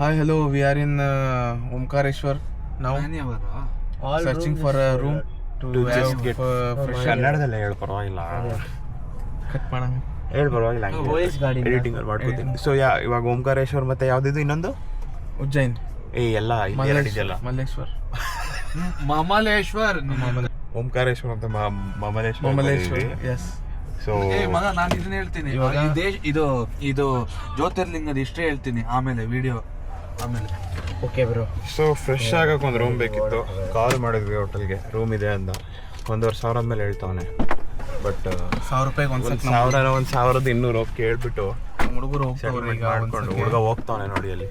Hi, hello. We are in Omkareshwar now. All searching for a room to just have get fresh air. ಕನ್ನಡದಲ್ಲೇ ಹೇಳು ಪರವಾಗಿಲ್ಲ cut ಮಾಡೋಣ. ಹೇಳು ಪರವಾಗಿಲ್ಲ editing ಅಲ್ಲಿ ಮಾಡ್ಕೋತೀನಿ. ಸೊ ಇವಾಗ ಓಂಕಾರೇಶ್ವರ್ ಮತ್ತೆ ಯಾವ್ದಿದು ಇನ್ನೊಂದು ಉಜ್ಜೈನ್ ಎಲ್ಲ ಇದೆಯಲ್ಲ ಮಲ್ಲೇಶ್ವರ್ ಓಂಕಾರೇಶ್ವರ್ ಅಂತ ಮಮಲೇಶ್ವರ್. ಎಸ್. ಸೊ ಮಗ ನಾನು ಇದನ್ನ ಹೇಳ್ತೀನಿ ಇದು ಜ್ಯೋತಿರ್ಲಿಂಗದ ಇಷ್ಟೇ ಹೇಳ್ತೀನಿ ಆಮೇಲೆ ವಿಡಿಯೋ ಆಮೇಲೆ. Okay bro. ಸೊ ಫ್ರೆಶ್ ಆಗಕ್ಕೆ ಒಂದು ರೂಮ್ ಬೇಕಿತ್ತು. ಕಾಲ್ ಮಾಡಿದ್ವಿ ಹೋಟೆಲ್ಗೆ ರೂಮ್ ಇದೆ ಅಂತ. 1,500 ಮೇಲೆ ಹೇಳ್ತಾವನೆ. ಬಟ್ 1,000 ರೂಪಾಯಿಗೆ ಒಂದು 1,200 ಕೇಳ್ಬಿಟ್ಟು ಹುಡುಗರು ಮಾಡ್ಕೊಂಡು ಹುಡುಗ ಹೋಗ್ತಾವನೆ ನೋಡಿ ಅಲ್ಲಿ.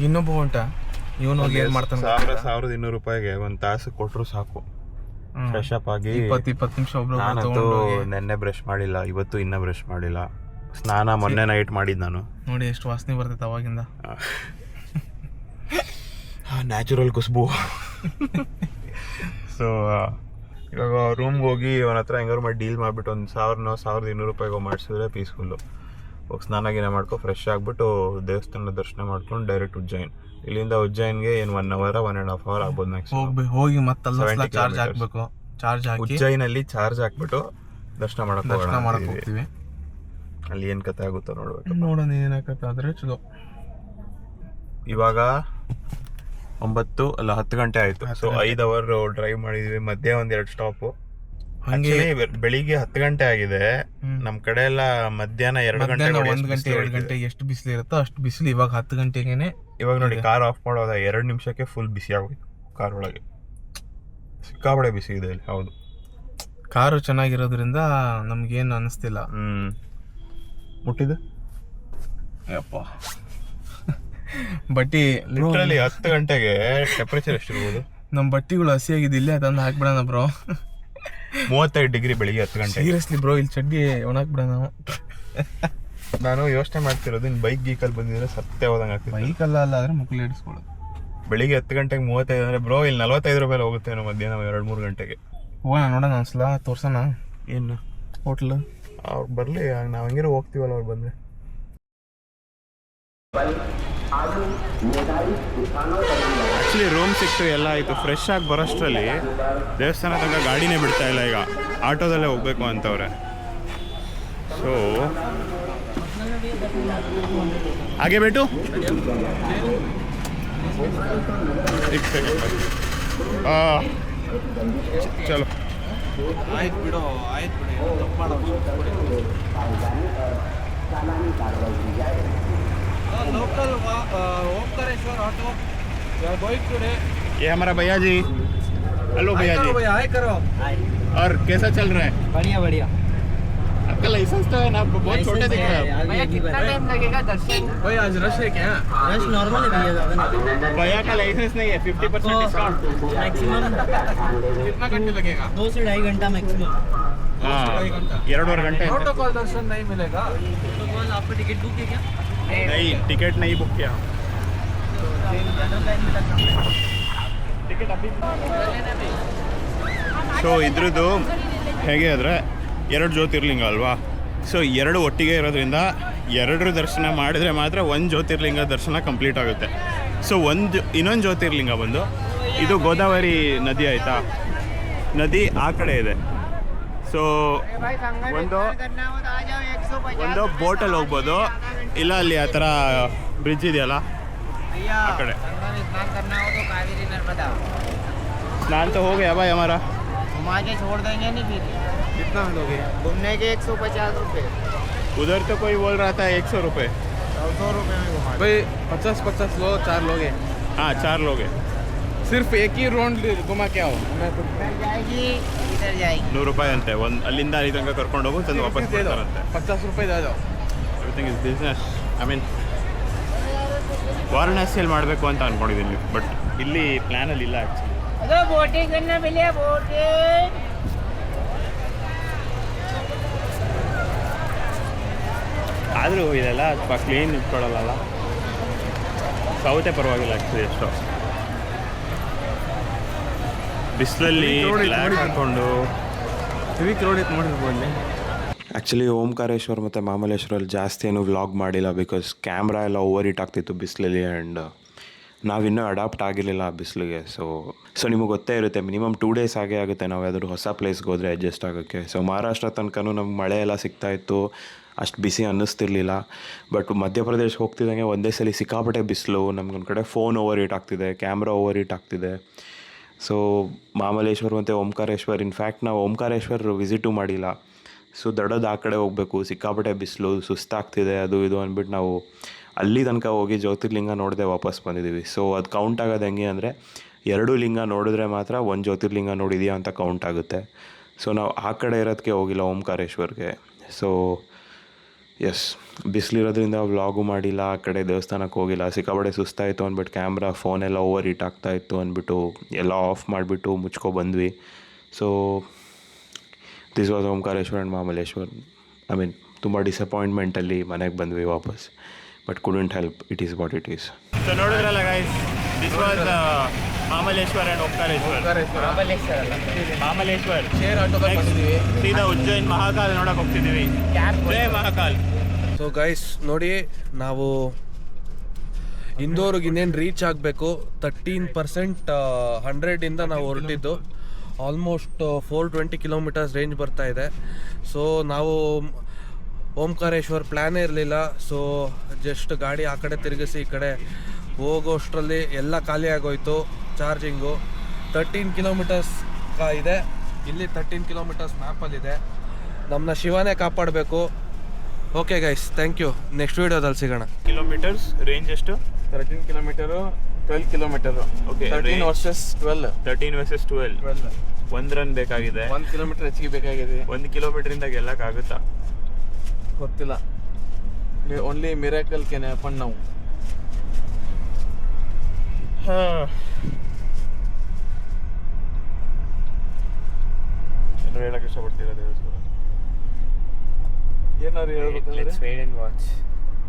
ಇನ್ನೊಬ್ಬ ಹೊಂಟ ಇವನು ಏನ್ ಮಾಡ್ತಾನೆ 1,200 ರೂಪಾಯಿಗೆ ಒಂದು ತಾಸು ಕೊಟ್ಟರು ಸಾಕು. ಫ್ರೆಶ್ ಅಪ್ ಆಗಿ 20 ನಿಮಿಷ ಒಬ್ರು ನಾನಂತೂ ನೆನ್ನೆ ಬ್ರಷ್ ಮಾಡಿಲ್ಲ, ಇವತ್ತು ಇನ್ನೂ ಬ್ರಷ್ ಮಾಡಿಲ್ಲ. ಸ್ನಾನ ಮೊನ್ನೆ ನೈಟ್ ಮಾಡಿದ್ದು ನಾನು. ನೋಡಿ ಎಷ್ಟು ವಾಸನೆ ಬರ್ತೈತೆ ಅವಾಗಿಂದ. ನ್ಯಾಚುರಲ್ ಖುಷ್ಬು. ಸೊ ಇವಾಗ ರೂಮ್ಗೆ ಹೋಗಿ ಅವನ ಹತ್ರ ಹೆಂಗಾರು ಮಾಡಿ ಡೀಲ್ ಮಾಡಿಬಿಟ್ಟು ಒಂದು 1,200 ರೂಪಾಯಿಗೆ ಮಾಡಿಸಿದ್ರೆ ಪೀಸ್ಫುಲ್ಲು. ಹೋಗಿ ಸ್ನಾನ ಗಿನ ಮಾಡ್ಕೊ ಫ್ರೆಶ್ ಆಗಿಬಿಟ್ಟು ದೇವಸ್ಥಾನದ ದರ್ಶನ ಮಾಡ್ಕೊಂಡು ಡೈರೆಕ್ಟ್ ಉಜ್ಜೈನ್. ಇಲ್ಲಿಂದ ಉಜ್ಜೈನ್ಗೆ ಏನು 1 hour 1.5 hour ಆಗ್ಬೋದು ಮ್ಯಾಕ್ಸಿಮಮ್. ಹೋಗಿ ಮತ್ತೆ ಚಾರ್ಜ್ ಹಾಕ್ಬೇಕು. ಚಾರ್ಜ್ ಹಾಕಿ ಉಜ್ಜೈನಲ್ಲಿ ಚಾರ್ಜ್ ಹಾಕ್ಬಿಟ್ಟು ದರ್ಶನ ಮಾಡಕ್ ಹೋಗ್ತೀವಿ. ಅಲ್ಲಿ ಏನ್ ಕತೆ ಆಗುತ್ತೋ ನೋಡ್ಬೇಕು. ನೋಡೋಣ ಏನಾಗತ್ತೆ ಆದ್ರೆ ಚಲೋ. ಇವಾಗ 10 ಗಂಟೆ ಆಯ್ತು. ಸೊ 5 hour ಡ್ರೈವ್ ಮಾಡಿದ್ವಿ. ಮಧ್ಯೆ 1-2 ಸ್ಟಾಪ್. ಹಂಗೆ ಬೆಳಿಗ್ಗೆ 10 ಗಂಟೆ ಆಗಿದೆ. ನಮ್ ಕಡೆ ಎಲ್ಲ ಮಧ್ಯಾಹ್ನ 2 ಗಂಟೆ 1 ಗಂಟೆ 2 ಗಂಟೆ ಎಷ್ಟು ಬಿಸಿಲು ಇರುತ್ತೋ ಅಷ್ಟು ಬಿಸಿಲು. ಇವಾಗ 10 ಗಂಟೆಗೆನೆ ಇವಾಗ ನೋಡಿ ಕಾರ್ ಆಫ್ ಮಾಡೋದ 2 ನಿಮಿಷಕ್ಕೆ ಫುಲ್ ಬಿಸಿ ಆಗೋಯ್ತು ಕಾರ್ ಒಳಗೆ. ಸಿಕ್ಕಾಬಡೆ ಬಿಸಿ ಇದೆ ಇಲ್ಲಿ. ಹೌದು, ಕಾರು ಚೆನ್ನಾಗಿರೋದ್ರಿಂದ ನಮ್ಗೇನು ಅನಿಸ್ತಿಲ್ಲ. ಮುಟ್ಟಿದ್ದು ಯಪ್ಪ ಬಟ್ಟಿ ಲಿಟ್ರಲಿ 10 ಗಂಟೆಗೆ ಟೆಂಪರೇಚರ್ ಎಷ್ಟಿರ್ಬೋದು? ನಮ್ಮ ಬಟ್ಟಿಗಳು ಹಸಿಯಾಗಿದೆ. ಇಲ್ಲೇ ಅದನ್ನ ಹಾಕ್ಬಿಡೋಣ ಬ್ರೋ. 35 ಡಿಗ್ರಿ ಬೆಳಿಗ್ಗೆ 10 ಗಂಟೆ. ಸೀರಿಯಸ್ಲಿ ಬ್ರೋ, ಇಲ್ಲಿ ಚಡ್ಡಿ ಒಣಾಕ್ಬಿಡೋಣ ನಾವು. ನಾನು ಯೋಚನೆ ಮಾಡ್ತಿರೋದು ಇನ್ನು ಬೈಕ್ ಗೀಕಲ್ಲಿ ಬಂದಿದ್ರೆ ಸತ್ಯ ಹೋದಂಗೆ ಆಗ್ತಿದೆ. ಬೈಕಲ್ಲ ಆದ್ರೆ ಮಕ್ಕಳು ಹಿಡಿಸ್ಕೊಳ್ಳೋದು. ಬೆಳಿಗ್ಗೆ 10 ಗಂಟೆಗೆ 35 ಅಂದರೆ ಬ್ರೋ ಇಲ್ಲಿ 45 ಮೇಲೆ ಹೋಗುತ್ತೆ ಮಧ್ಯಾಹ್ನ 2-3 ಗಂಟೆಗೆ. ಹೋಗೋಣ ನೋಡೋಣ ಒಂದ್ಸಲ ತೋರ್ಸೋಣ. ಏನು ಹೋಟ್ಲು ಅವ್ರು ಬರಲಿ, ನಾವು ಹಂಗಿರೋ ಹೋಗ್ತೀವಲ್ಲ ಅವ್ರು ಬಂದರೆ. ಆ್ಯಕ್ಚುಲಿ ರೂಮ್ ಸಿಕ್ತು, ಎಲ್ಲ ಆಯಿತು. ಫ್ರೆಶ್ ಆಗಿ ಬರೋಷ್ಟರಲ್ಲಿ ದೇವಸ್ಥಾನ ತನಕ ಗಾಡಿನೇ ಬಿಡ್ತಾ ಇಲ್ಲ. ಈಗ ಆಟೋದಲ್ಲೇ ಹೋಗ್ಬೇಕು ಅಂತವ್ರೆ. ಸೊ ಹಾಗೆ ಬೇಟು ಚಲೋ ಆಯ್ತು ಬಿಡು local Omkareshwar auto going today. ये हमारा भैया जी. हेलो भैया जी. हाय करो. और कैसा चल रहा है? बढ़िया. आपका लाइसेंस तो है ना, आपको बहुत छोटे दिख रहा है. भैया कितना टाइम लगेगा दर्शन? भाई आज रश है क्या? रश नॉर्मल है भैया, ज़्यादा नहीं. भैया का लाइसेंस नहीं है. 50% डिस्काउंट. मैक्सिमम कितना घंटे लगेगा? 2 से 2.5 घंटा मैक्सिमम. हाँ 2.5 घंटे. प्रोटोकॉल दर्शन नहीं मिलेगा. प्रोटोकॉल आपका टिकट बुक है क्या? नहीं, टिकट नहीं बुक किया. जनरल लाइन में लगना है. ಟಿಕೆಟ್ ಅಪ್ಪಿ. ಸೊ ಇದ್ರದ್ದು ಹೇಗೆ ಅಂದರೆ 2 ಜ್ಯೋತಿರ್ಲಿಂಗ ಅಲ್ವಾ. ಸೊ 2 ಒಟ್ಟಿಗೆ ಇರೋದ್ರಿಂದ 2 ದರ್ಶನ ಮಾಡಿದ್ರೆ ಮಾತ್ರ 1 ಜ್ಯೋತಿರ್ಲಿಂಗ ದರ್ಶನ ಕಂಪ್ಲೀಟ್ ಆಗುತ್ತೆ. ಸೊ ಇನ್ನೊಂದು ಜ್ಯೋತಿರ್ಲಿಂಗ ಬಂದು ಇದು ಗೋದಾವರಿ ನದಿ ಆಯಿತಾ. ನದಿ ಆ ಕಡೆ ಇದೆ. ಸೊ ಒಂದು ಬೋಟಲ್ಲಿ ಹೋಗ್ಬೋದು, ಇಲ್ಲ ಅಲ್ಲಿ ಆ ಥರ ಬ್ರಿಡ್ಜ್ ಇದೆಯಲ್ಲ ಆ ಕಡೆ. स्नान तो हो गया भाई हमारा. घुमा के छोड़ देंगे नहीं फिर. कितना लोगे? घूमने के 150 रुपये. उधर तो कोई बोल रहा था 100 रुपये. 100 रुपये में घुमा. भाई 50 लो, 4 लोग हैं. हाँ 4 लोग हैं. सिर्फ एक ही राउंड घुमा के आओ. जाएगी इधर जाएगी. 100 ರೂಪಾಯಿ ಅಂತೆ. ಅಲ್ಲಿಂದ ಅಲ್ಲಿ ತನಕ ಕರ್ಕೊಂಡು ಹೋಗು, ತಂದು ವಾಪಸ್ ಬರ್ತಾರಂತೆ. 50 ರೂಪಾಯಿ ದಾದೋ. Everything is business. I mean ವಾರಣಾಸಿಯಲ್ಲಿ ಮಾಡಬೇಕು ಅಂತ ಅಂದ್ಕೊಂಡಿದ್ದೀನಿ, ಬಟ್ ಇಲ್ಲಿ ಪ್ಲ್ಯಾನಲ್ಲಿ ಇಲ್ಲ ಆ್ಯಕ್ಚುಲಿ. अरे बोटिंग करना मिले बोटिंग. ಆದರೂ ಇದೆಲ್ಲ ಸ್ವಲ್ಪ ಕ್ಲೀನ್ ಇಟ್ಕೊಳ್ಳಲ್ಲ. ಸೌತೆ ಪರವಾಗಿಲ್ಲ ಆ್ಯಕ್ಚುಲಿ. ಎಷ್ಟೋ ಬಿಸಿಲಲ್ಲಿ ಲ್ಯಾಕ್ ಹಾಕ್ಕೊಂಡು ಹೆವಿ ಕ್ರೌಡ್ ಇತ್ತು ನೋಡಿರ್ಬೋದು ಅಲ್ಲಿ. ಆ್ಯಕ್ಚುಲಿ ಓಂಕಾರೇಶ್ವರ್ ಮತ್ತು ಮಾಮಲೇಶ್ವರಲ್ಲಿ ಜಾಸ್ತಿ ಏನು ವ್ಲಾಗ್ ಮಾಡಿಲ್ಲ ಬಿಕಾಸ್ ಕ್ಯಾಮ್ರಾ ಎಲ್ಲ ಓವರ್ ಹೀಟ್ ಆಗ್ತಿತ್ತು ಬಿಸಿಲಲ್ಲಿ ಆ್ಯಂಡ್ ನಾವಿನ್ನೂ ಅಡಾಪ್ಟ್ ಆಗಿರಲಿಲ್ಲ ಆ ಬಿಸಿಲಿಗೆ. ಸೊ ನಿಮಗೆ ಗೊತ್ತೇ ಇರುತ್ತೆ, ಮಿನಿಮಮ್ 2 days ಆಗೇ ಆಗುತ್ತೆ ನಾವು ಯಾವ್ದಾದ್ರು ಹೊಸ ಪ್ಲೇಸ್ಗೆ ಹೋದರೆ ಅಡ್ಜಸ್ಟ್ ಆಗೋಕ್ಕೆ. ಸೊ ಮಹಾರಾಷ್ಟ್ರ ತನಕನೂ ನಮ್ಗೆ ಮಳೆ ಎಲ್ಲ ಸಿಗ್ತಾಯಿತ್ತು, ಅಷ್ಟು ಬಿಸಿ ಅನ್ನಿಸ್ತಿರ್ಲಿಲ್ಲ. ಬಟ್ ಮಧ್ಯಪ್ರದೇಶಕ್ಕೆ ಹೋಗ್ತಿದ್ದಂಗೆ ಒಂದೇ ಸಲ ಸಿಕ್ಕಾಪಟ್ಟೆ ಬಿಸಿಲು, ನಮ್ಗೊಂದು ಕಡೆ ಫೋನ್ ಓವರ್ ಹೀಟ್ ಆಗ್ತಿದೆ, ಕ್ಯಾಮ್ರಾ ಓವರ್ ಹೀಟ್ ಆಗ್ತಿದೆ. ಸೊ ಮಾಮಲೇಶ್ವರ್ ಮತ್ತು ಓಂಕಾರೇಶ್ವರ್, ಇನ್ಫ್ಯಾಕ್ಟ್ ನಾವು ಓಂಕಾರೇಶ್ವರ್ ವಿಸಿಟು ಮಾಡಿಲ್ಲ. ಸೊ ದಡದ ಆ ಕಡೆ ಹೋಗಬೇಕು, ಸಿಕ್ಕಾಪಟ್ಟೆ ಬಿಸಿಲು, ಸುಸ್ತಾಗ್ತಿದೆ, ಅದು ಇದು ಅಂದ್ಬಿಟ್ಟು ನಾವು ಅಲ್ಲಿ ತನಕ ಹೋಗಿ ಜ್ಯೋತಿರ್ಲಿಂಗ ನೋಡದೆ ವಾಪಸ್ ಬಂದಿದ್ದೀವಿ. ಸೊ ಅದು ಕೌಂಟ್ ಆಗೋದು ಹೆಂಗೆ ಅಂದರೆ 2 ಲಿಂಗ ನೋಡಿದ್ರೆ ಮಾತ್ರ 1 ಜ್ಯೋತಿರ್ಲಿಂಗ ನೋಡಿದೆಯಾ ಅಂತ ಕೌಂಟ್ ಆಗುತ್ತೆ. ಸೊ ನಾವು ಆ ಕಡೆ ಇರೋದಕ್ಕೆ ಹೋಗಿಲ್ಲ ಓಂಕಾರೇಶ್ವರ್ಗೆ. ಸೊ ಎಸ್, ಬಿಸಿಲಿರೋದ್ರಿಂದ ವ್ಲಾಗು ಮಾಡಿಲ್ಲ, ಆ ಕಡೆ ದೇವಸ್ಥಾನಕ್ಕೆ ಹೋಗಿಲ್ಲ, ಸಿಕ್ಕಾಪಟ್ಟೆ ಸುಸ್ತಾಯಿತು ಅಂದ್ಬಿಟ್ಟು ಕ್ಯಾಮ್ರಾ ಫೋನೆಲ್ಲ ಓವರ್ ಹೀಟ್ ಆಗ್ತಾಯಿತ್ತು ಅಂದ್ಬಿಟ್ಟು ಎಲ್ಲ ಆಫ್ ಮಾಡಿಬಿಟ್ಟು ಮುಚ್ಕೊಬಂದ್ವಿ. So this was Omkareshwar and Mamaleshwar. I mean ತುಂಬ ಡಿಸಪಾಯಿಂಟ್ಮೆಂಟಲ್ಲಿ ಮನೆಗೆ ಬಂದ್ವಿ ವಾಪಸ್, but couldn't help, it is what it is. So ನೋಡಿದ್ರಲ್ಲ guys, this was Mamaleshwar and Omkareshwar. Mamaleshwar share ಆಟೋದಲ್ಲಿ ಬಂದಿದ್ದೀವಿ, ಸೀದಾ ಉಜ್ಜೈನ್ ಮಹಾಕಾಲ್ ನೋಡಕ್ಕೆ ಹೋಗ್ತಿದ್ದೀವಿ. ಜೈ ಮಹಾಕಾಲ್. ಸೊ ಗೈಸ್ ನೋಡಿ, ನಾವು ಇಂದೋರ್ಗೆ ಇನ್ನೇನು ರೀಚ್ ಆಗಬೇಕು. 13% 100ಇಂದ ನಾವು ಹೊರಟಿದ್ದು. ಆಲ್ಮೋಸ್ಟ್ 420 ಕಿಲೋಮೀಟರ್ಸ್ ರೇಂಜ್ ಬರ್ತಾ ಇದೆ. ಸೊ ನಾವು ಓಂಕಾರೇಶ್ವರ್ ಪ್ಲ್ಯಾನೇ ಇರಲಿಲ್ಲ. ಸೊ ಜಸ್ಟ್ ಗಾಡಿ ಆ ಕಡೆ ತಿರುಗಿಸಿ ಈ ಕಡೆ ಹೋಗೋಷ್ಟರಲ್ಲಿ ಎಲ್ಲ ಖಾಲಿ ಆಗೋಯ್ತು ಚಾರ್ಜಿಂಗು. 13 ಕಿಲೋಮೀಟರ್ಸ್ ಇದೆ, ಇಲ್ಲಿ 13 ಕಿಲೋಮೀಟರ್ಸ್ ಮ್ಯಾಪಲ್ಲಿದೆ. ನಮ್ಮನ್ನ ಶಿವನೇ ಕಾಪಾಡಬೇಕು. Okay guys, thank you. Next ವೀಡಿಯೋದಲ್ಲಿ ಸಿಗೋಣ. ಕಿಲೋಮೀಟರ್ಸ್ ರೇಂಜ್ ಎಷ್ಟು? 13 kilometre, 12 kilometre. Okay, 13 versus 12. 13 versus 12. 1 run ಬೇಕಾಗಿದೆ. 1 ಕಿಲೋಮೀಟರ್ ಹೆಚ್ಚಿಗೆ ಬೇಕಾಗಿದೆ. 1 ಕಿಲೋಮೀಟರಿಂದ ಗೆಲ್ಲಕ್ಕಾಗುತ್ತಾ ಗೊತ್ತಿಲ್ಲ. ಓನ್ಲಿ ಮಿರಾಕಲ್ ಕ್ಯಾನ್ ಹ್ಯಾಪನ್ ನಾವು. ಏನು ಹೇಳಕ್ಕೆ ಇಷ್ಟಪಡ್ತೀರಾ ದೇವಸ್ಥಾನ? ಏನಾದ್ರು ಹೇಳ್ಬೇಕಂದ್ರೆ Let's wait and watch.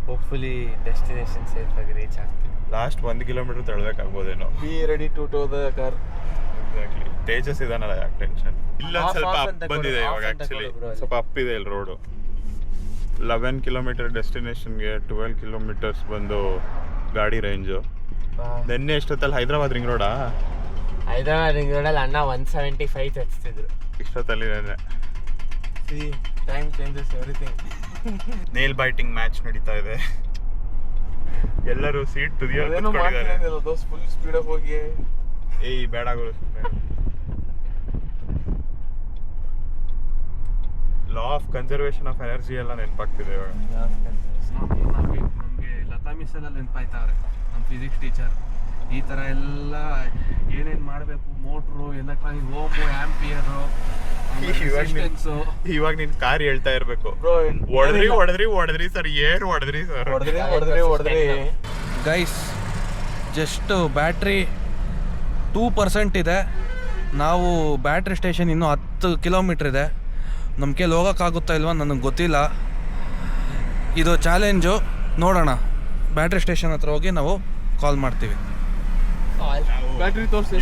Hopefully destination safe ಆಗಿ ರೀಚ್ ಆಗ್ತೀವಿ. ಲಾಸ್ಟ್ 1 ಕಿಲೋಮೀಟರ್ ತಳ್ಬೇಕಾಗ್ಬೋದೇನೋ. Be ready to tow the car. Exactly. Tejas ಇದಾನಲ್ಲ, ಯಾಕೆ ಟೆನ್ಷನ್ ಇಲ್ಲ. Off ಸ್ವಲ್ಪ ಅಂತ ಅಪ್ ಬಂದಿದೆ ಕೊಡು, ಇವಾಗ. off ಅಂತ ಆ್ಯಕ್ಚುಲಿ ಕೊಡು bro. ಸ್ವಲ್ಪ ಅಪ್ ಇದೆ ಇಲ್ಲಿ ರೋಡು. 11 ಡೆಸ್ಟಿನೇಷನ್ಗೆ 12 ಕಿಲೋಮೀಟರ್ಸ್ ಬಂದು ಗಾಡಿ ರೇಂಜು. ನಿನ್ನೆ ಎಷ್ಟೊತ್ತಲ್ಲಿ ಹೈದರಾಬಾದ್ ರಿಂಗ್ ರೋಡಾ? ಹೈದರಾಬಾದ್ ರಿಂಗ್ ರೋಡಲ್ಲಿ ಅಣ್ಣ 175 ಹಚ್ತಿದ್ರು. ಇಷ್ಟೊತ್ತಲ್ಲಿ ನೆನ್ನೆ C time changes everything. Nail biting match ನಡೀತಾ ಇದೆ. ಎಲ್ಲರೂ ಸೀಟ್ ತುದಿಯಲ್ಲಿ ಏನೋ ಕೂತ್ಕೊಂಡಿದ್ದಾರೆ. ಮಾಡ್ತಿಲ್ಲ ದೋಸ್ತ್, ಫುಲ್ ಸ್ಪೀಡಾಗಿ ಹೋಗಿ. ಏಯ್ ಬೇಡ ಗುರು, ಸುಮ್ಮನೆ. Law of conservation of energy ಎಲ್ಲ ನೆನಪಾಗ್ತಿದೆ ಇವಾಗ. ನಮಗೆ ಲತಾ ಮಿಸ್ ಎಲ್ಲ ನೆನಪಾಯ್ತಾವ್ರೆ, ನಮ್ಮ ಫಿಸಿಕ್ಸ್ ಟೀಚರ್. ಈ ಥರ ಎಲ್ಲ ಏನೇನು ಮಾಡಬೇಕು, ಮೋಟ್ರು, ಎಲೆಕ್ಟ್ರಾನಿಕ್, ಓಮು, ಆಂಪಿಯರು, ಇವಾಗ ನಿನ್ ಕಾರ್ ಹೇಳ್ತಾ ಇರ್ಬೇಕು, ಬ್ರೋ ಹೊಡೆದ್ರಿ ಸರ್, ಏನು ಹೊಡೆದ್ರಿ ಸರ್. ಹೊಡೆದ್ರಿ. ಗೈಸ್, ಜಸ್ಟ್ ಬ್ಯಾಟ್ರಿ 2% ಇದೆ. ನಾವು ಬ್ಯಾಟ್ರಿ ಸ್ಟೇಷನ್ ಇನ್ನೂ 10 ಕಿಲೋಮೀಟ್ರ್ ಇದೆ. ನಮ್ಮ ಕೈಲಿ ಹೋಗೋಕ್ಕಾಗುತ್ತಾ ಇಲ್ವಾ ನನಗೆ ಗೊತ್ತಿಲ್ಲ. ಇದು ಚಾಲೆಂಜು, ನೋಡೋಣ. ಬ್ಯಾಟ್ರಿ ಸ್ಟೇಷನ್ ಹತ್ರ ಹೋಗಿ ನಾವು ಕಾಲ್ ಮಾಡ್ತೀವಿ. ಬ್ಯಾಟ್ರಿ ತೋರಿಸಿ.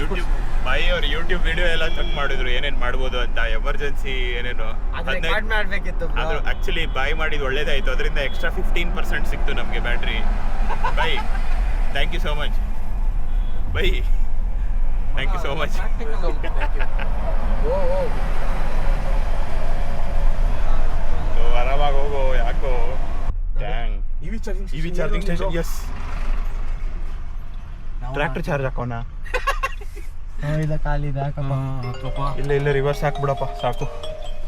ಬಾಯಿ ಅವ್ರು ಯೂಟ್ಯೂಬ್ ವಿಡಿಯೋ ಎಲ್ಲ ಚೆಕ್ ಮಾಡಿದ್ರು ಏನೇನು ಮಾಡ್ಬೋದು ಅಂತ, ಎಮರ್ಜೆನ್ಸಿ ಏನೇನು ಮಾಡ್ಬೇಕಿತ್ತು. ಅದು ಆಕ್ಚುಲಿ ಬಾಯ್ ಮಾಡಿದ್ದು ಒಳ್ಳೇದಾಯ್ತು, ಅದರಿಂದ ಎಕ್ಸ್ಟ್ರಾ 15% ಸಿಕ್ತು ನಮಗೆ battery. Bye, thank you so much. Bye, thank you so much. ಆರಾಮಾಗಿ ಹೋಗೋ, ಯಾಕೋ ಟ್ಯಾಂಗ್ EV charging station. Yes, tractor charge ಹಾಕೋಣ. ಇಲ್ಲ ಖಾಲಿದೆ. ಇಲ್ಲ ರಿವರ್ಸ್ ಹಾಕ್ಬಿಡಪ್ಪ, ಸಾಕು.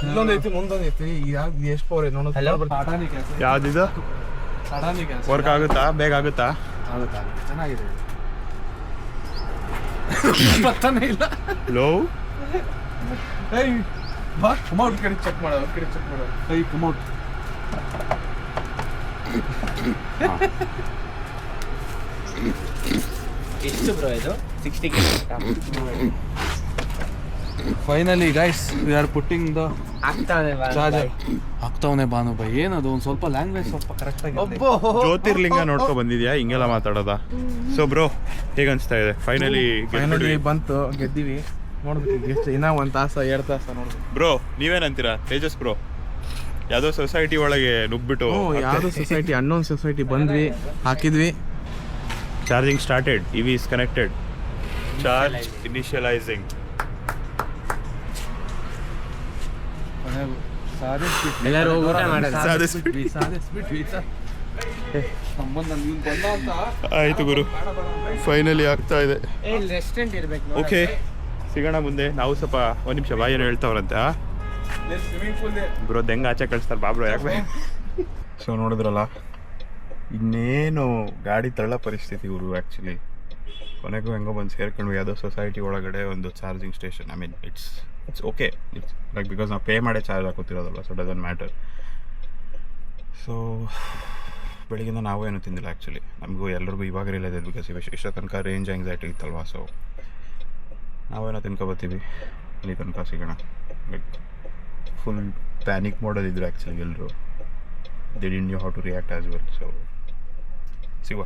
ಇಲ್ಲೊಂದೈತಿ, ಮುಂದೊಂದೈತಿ. ಯಾವ್ದು ಎಷ್ಟು ಪವರ್ ಇದೆ ನೋಡೋದು. ಯಾವ್ದಿದು ವರ್ಕ್ ಆಗುತ್ತಾ? ಬೇಗ ಆಗುತ್ತಾ? ಚೆನ್ನಾಗಿದೆ. ಪತ್ತಾನೆ ಇಲ್ಲ. ಲೋ ಏಯ್ ಬಾ, ಕಮೌಟ್ ಕಡೆ ಚೆಕ್ ಮಾಡೋದು, ಕಡೆ ಚೆಕ್ ಮಾಡೋದು. ಏಯ್ ಕಮೌಟ್. ಎಷ್ಟು ಬ್ರೋ ಇದು? 60 kilometre. Finally guys, we are putting the ಆಗ್ತಾನೆ ಚಾರ್ಜರ್. ಆಗ್ತಾವನೆ ಭಾನು ಬೈ. ಏನದು ಒಂದು ಸ್ವಲ್ಪ ಲ್ಯಾಂಗ್ವೇಜ್ ಸ್ವಲ್ಪ ಕರೆಕ್ಟಾಗಿ. ಜ್ಯೋತಿರ್ಲಿಂಗ ನೋಡ್ಕೊ ಬಂದಿದ್ಯಾ, ಹಿಂಗೆಲ್ಲ ಮಾತಾಡೋದ? ಸೊ ಬ್ರೋ, ಹೇಗೆ ಅನಿಸ್ತಾ ಇದೆ? ಫೈನಲಿ ಬಂತು, ಗೆದ್ದೀವಿ. ನೋಡ್ಬೇಕು ಎಷ್ಟು, ಇನ್ನೂ 1 ತಾಸು 2 ತಾಸು ನೋಡ್ಬೇಕು. ಬ್ರೋ ನೀವೇನಂತೀರಾ? ತೇಜಸ್ ಬ್ರೋ ಯಾವುದೋ ಸೊಸೈಟಿ ಒಳಗೆ ನುಗ್ಬಿಟ್ಟು ಯಾವುದು ಸೊಸೈಟಿ ಅನ್ನೊಂದು ಸೊಸೈಟಿ ಬಂದ್ವಿ ಹಾಕಿದ್ವಿ. Charging started, EV is connected. Charge initialising. ಎಲ್ಲರೂ ಊಟ ಆಯ್ತು ಗುರು, ಫೈನಲಿ ಆಗ್ತಾ ಇದೆ. ರೆಸ್ಟೋರೆಂಟ್ ಇರ್ಬೇಕು. ಓಕೆ, ಸಿಗೋಣ ಮುಂದೆ. ನಾವು ಸ್ವಲ್ಪ ಒಂದು ನಿಮಿಷ ಬಾಯಿ ಏನು ಹೇಳ್ತಾವ್ರಂತ ಬ್ರೋ, ಹೆಂಗೆ ಆಚೆ ಕಳಿಸ್ತಾರೆ ಬಾಬ್ರೋ, ಯಾಕೆ? ಸೊ ನೋಡಿದ್ರಲ್ಲ, ಇನ್ನೇನು ಗಾಡಿ ತಳ್ಳ ಪರಿಸ್ಥಿತಿ ಇವರು. ಆ್ಯಕ್ಚುಲಿ ಕೊನೆಗೂ ಹೆಂಗೋ ಬಂದು ಸೇರ್ಕೊಂಡ್ವಿ ಯಾವುದೋ ಸೊಸೈಟಿ ಒಳಗಡೆ ಒಂದು charging station. I mean it's okay, it's like because ನಾವು ಪೇ ಮಾಡೇ ಚಾರ್ಜ್ ಹಾಕೋತಿರೋದಲ್ಲ, ಸೊ ಡಸಂಟ್ ಮ್ಯಾಟರ್. ಸೊ ಬೆಳಿಗ್ಗೆಯಿಂದ ನಾವು ಏನೂ ತಿಂದಿಲ್ಲ ಆ್ಯಕ್ಚುಲಿ. ನಮಗೂ ಎಲ್ಲರಿಗೂ ಇವಾಗ ರಿಯಲೈಸ್ ಆಯ್ತು, ಬಿಕಾಸ್ ಇಷ್ಟೋ ತನಕ ರೇಂಜ್ ಆಂಗ್ಸೈಟಿ ಇತ್ತಲ್ವಾ. ಸೊ ನಾವೇನೋ ತಿನ್ಕೊಬತ್ತೀವಿ, ಅಲ್ಲಿ ತನಕ ಸಿಗೋಣ. ಲೈಕ್ ಫುಲ್ ಪ್ಯಾನಿಕ್ ಮೋಡಲ್ಲಿದ್ದರು ಆ್ಯಕ್ಚುಲಿ ಎಲ್ಲರೂ. They didn't know how to react as well. So ಸಿಗುವ.